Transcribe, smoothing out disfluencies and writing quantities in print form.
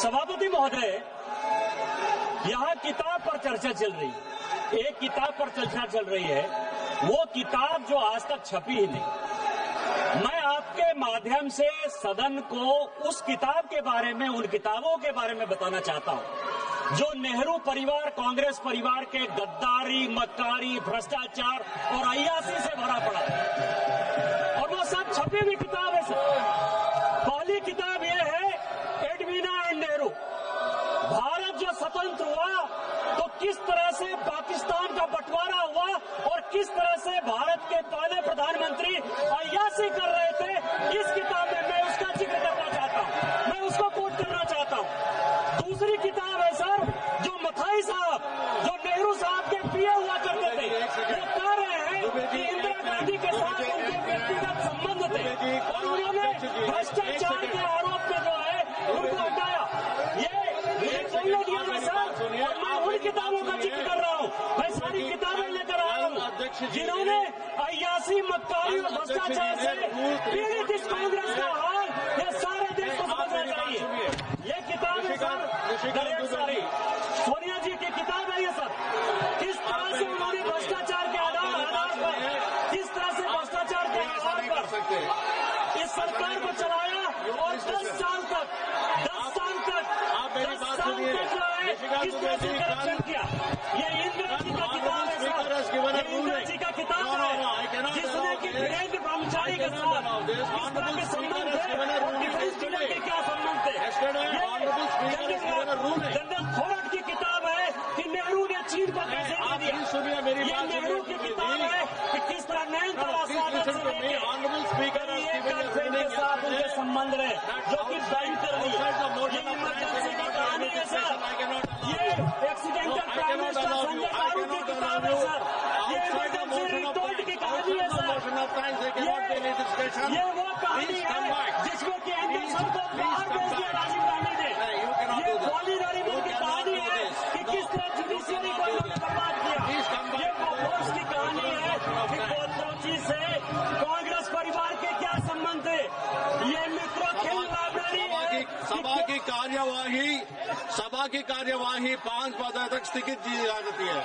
सभापति महोदय, यहाँ किताब पर चर्चा चल रही है। एक किताब पर चर्चा चल रही है, वो किताब जो आज तक छपी ही नहीं। मैं आपके माध्यम से सदन को उस किताब के बारे में, उन किताबों के बारे में बताना चाहता हूँ जो नेहरू परिवार, कांग्रेस परिवार के गद्दारी, मक्कारी, भ्रष्टाचार और अय्यासी से भरा पड़ा है। और वो सब छपी हुई किताब है सर। पहली किताब ये है एडवीना एंड नेहरू। भारत जो स्वतंत्र हुआ तो किस तरह से पाकिस्तान का बंटवारा हुआ और किस तरह से भारत के पहले प्रधानमंत्री अय्यासी कर रहे थे, इस किताब में मैं उसका जिक्र करना चाहता हूँ, मैं उसको कोट करना चाहता हूँ। दूसरी किताब है सर, जो मथाई साहब, जो नेहरू साहब के पीए हुआ करते थे, वो कह रहे हैं कि इंदिरा गांधी के साथ उनके व्यक्तिगत संबंध थे और उन्होंने भ्रष्टाचार के आरोप में जो है उनको हटाया। ये बोलने दिया मैं सर, और मैं उन किताबों का जिक्र कर रहा हूँ। मैं सारी किताबें लेकर आया हूँ जिन्होंने अय्यासी, मक्कारी और भ्रष्टाचार से पीड़ित इस कांग्रेस का हाल ये सारे देश को समझना चाहिए। ये किताब है सर, दरेक सारी सोनिया जी की किताब है ये सर। किस तरह से उन्होंने भ्रष्टाचार के आधार पर, किस तरह से भ्रष्टाचार के आधार पर इस सरकार को चलाया और 10 साल तक जो है किस तरह से करप्शन किया। ये इंदिरा जी का किताब है सर, ये इंदिरा जी का किताब है जिसने कि वीरेंद्र ब्रह्मचारी के साथ किस तरह के संबंध थे और डिफेंस डीलर के क्या संबंध थे। जनरल थोरट की किताब है कि नेहरू ने चीन को कैसे दे दिया। ये नेहरू की किताब है कि किस तरह नैनताला सागर से लेकर के साथ उनके संबंध रहे, जो कि बैंक कर दी। ये इमरजेंसी की कहानी है सर। ये एक्सीडेंटल प्राइम मिनिस्टर संजय गारू की किताब है सर। ये इमरजेंसी रिपोर्ट की कहानी है सर। ये वो कहानी है जिसमें कि एंडरसन को बाहर भेज दिया राजीव गांधी ने। ये गोली नरीमन की कहानी है कि किस तरह जुडिशियरी को इन्होंने बर्बाद किया। ये बोफोर्स की कहानी है कि कोची से कांग्रेस परिवार के क्या संबंध थे। ये मित्रों खेल लाइब्रेरी है। सभा की कार्यवाही 5 बजे तक स्थगित की जा सकती है।